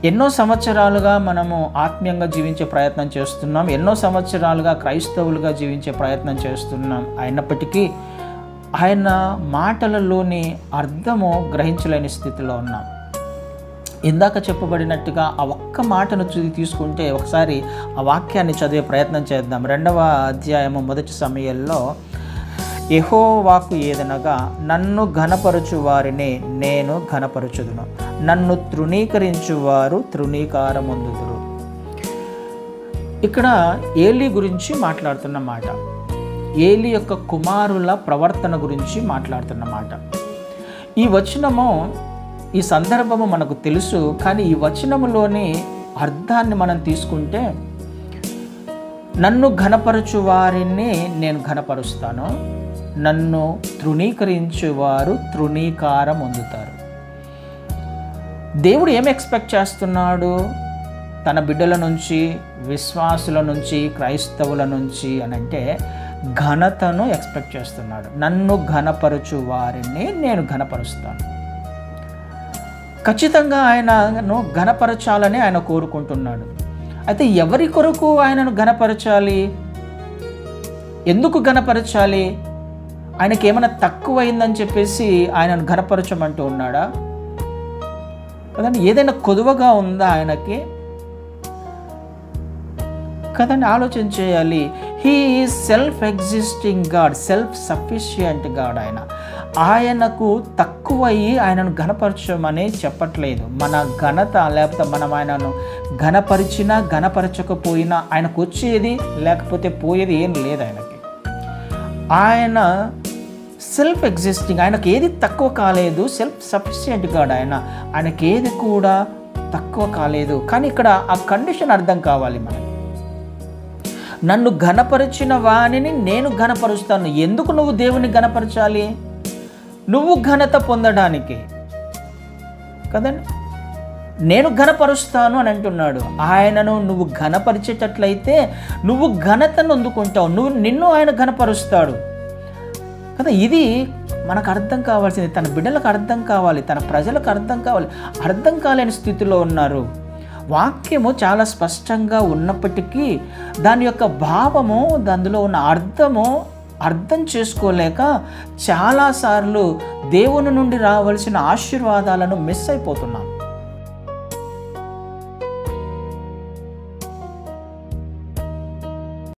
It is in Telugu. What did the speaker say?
ఎన్నో సంవత్సరాలుగా మనము ఆత్మీయంగా జీవించే ప్రయత్నం చేస్తున్నాం, ఎన్నో సంవత్సరాలుగా క్రైస్తవులుగా జీవించే ప్రయత్నం చేస్తున్నాం. అయినప్పటికీ ఆయన మాటలలోని అర్థము గ్రహించలేని స్థితిలో ఉన్నాం. ఇందాక చెప్పబడినట్టుగా ఆ ఒక్క మాటను తీసుకుంటే ఒకసారి ఆ వాక్యాన్ని చదివే ప్రయత్నం చేద్దాం. 2వ అధ్యాయము 1 సమూయేలులో, యెహోవాకు ఏదనగా, నన్ను ఘనపరచు వారిని నేను ఘనపరచుదును, నన్ను తృణీకరించువారు తృణీకారమొందుదురు. ఇక్కడ ఏలీ గురించి మాట్లాడుతున్న మాట, ఏలీ యొక్క కుమారుల ప్రవర్తన గురించి మాట్లాడుతున్న మాట. ఈ వచనము, ఈ సందర్భము మనకు తెలుసు, కానీ ఈ వచనములోని అర్థాన్ని మనం తీసుకుంటే, నన్ను ఘనపరచు వారిని నేను ఘనపరుస్తాను, నన్ను తృణీకరించువారు తృణీకారం పొందుతారు. దేవుడు ఏం ఎక్స్పెక్ట్ చేస్తున్నాడు తన బిడ్డల నుంచి, విశ్వాసుల నుంచి, క్రైస్తవుల నుంచి అనంటే ఘనతను ఎక్స్పెక్ట్ చేస్తున్నాడు. నన్ను ఘనపరచు వారిని నేను ఘనపరుస్తాను. ఖచ్చితంగా ఆయనను ఘనపరచాలని ఆయన కోరుకుంటున్నాడు. అయితే ఎవరి కొరకు ఆయనను ఘనపరచాలి? ఎందుకు ఘనపరచాలి? ఆయనకి ఏమైనా తక్కువైందని చెప్పేసి ఆయనను ఘనపరచమంటూ ఉన్నాడా? కదండి, ఏదైనా కొదువగా ఉందా ఆయనకి? కదండి, ఆలోచన చేయాలి. He is self existing God, self sufficient God. ఆయనకు తక్కువయ్యి ఆయనను ఘనపరచమని చెప్పట్లేదు. మన ఘనత, లేకపోతే మనం ఆయనను ఘనపరిచినా ఘనపరచకపోయినా ఆయనకు వచ్చేది లేకపోతే పోయేది ఏం లేదు ఆయనకి. ఆయన సెల్ఫ్ ఎగ్జిస్టింగ్, ఆయనకు ఏది తక్కువ కాలేదు. సెల్ఫ్ సఫిషియంట్ గాడ్ ఆయనకి ఏది కూడా తక్కువ కాలేదు. కానీ ఇక్కడ ఆ కండిషన్ అర్థం కావాలి మనకి. నన్ను ఘనపరిచిన వానిని నేను ఘనపరుస్తాను. ఎందుకు నువ్వు దేవుని ఘనపరచాలి? నువ్వు ఘనత పొందడానికి కదండి. నేను ఘనపరుస్తాను అని అంటున్నాడు. ఆయనను నువ్వు ఘనపరిచేటట్లయితే నువ్వు ఘనతను అందుకుంటావు, నిన్ను ఆయన ఘనపరుస్తాడు కదా. ఇది మనకు అర్థం కావాల్సింది, తన బిడ్డలకు అర్థం కావాలి, తన ప్రజలకు అర్థం కావాలి. అర్థం కాలేని స్థితిలో ఉన్నారు. వాక్యము చాలా స్పష్టంగా ఉన్నప్పటికీ దాని యొక్క భావము, దానిలో ఉన్న అర్థము అర్థం చేసుకోలేక చాలాసార్లు దేవుని నుండి రావాల్సిన ఆశీర్వాదాలను మిస్ అయిపోతున్నాం.